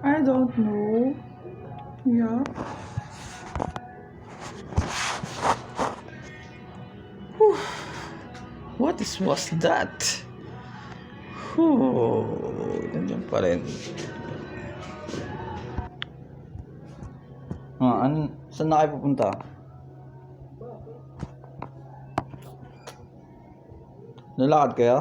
I don't know. Yeah. Whew. Was that? Nandiyan pa rin. Saan na kayo pupunta? Lalakad kayo?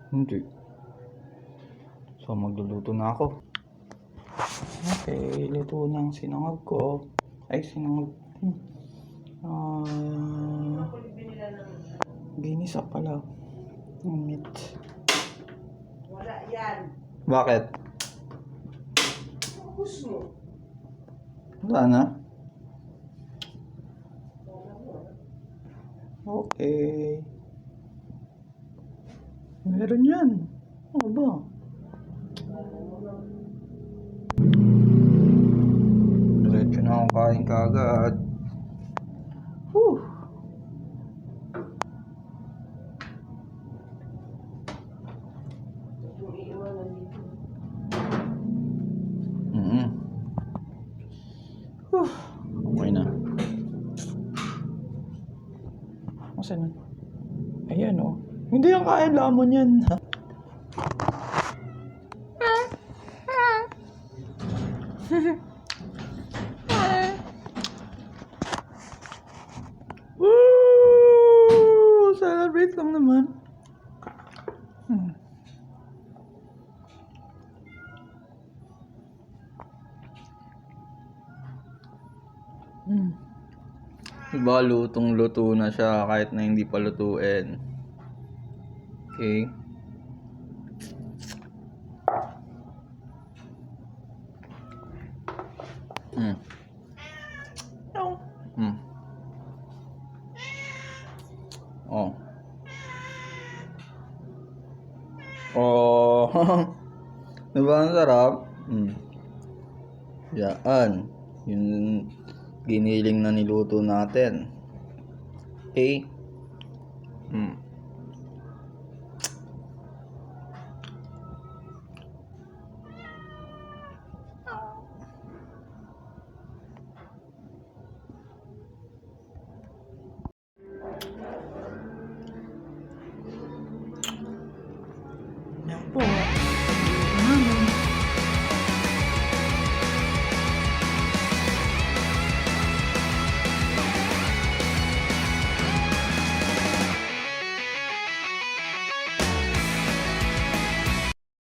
Hindi. So magluluto na ako. Okay, luto na ang sinangag ko. Ay, sinangag. Ginisa pala. Meat. Wala yan. Bakit? Focus mo. Wala na? Okay. Meron yan. Ano ba? Diretso na akong kain kaagad. Whew. Okay na. Masan na? Ayan o. Hindi yung kain lamon yan. Woo! Celebrate lang naman. Diba, lutong-luto na siya kahit na hindi pa lutuin. Okay. Oh. Oh. Diba ang sarap? Yan. Yung giniling na niluto natin. Okay.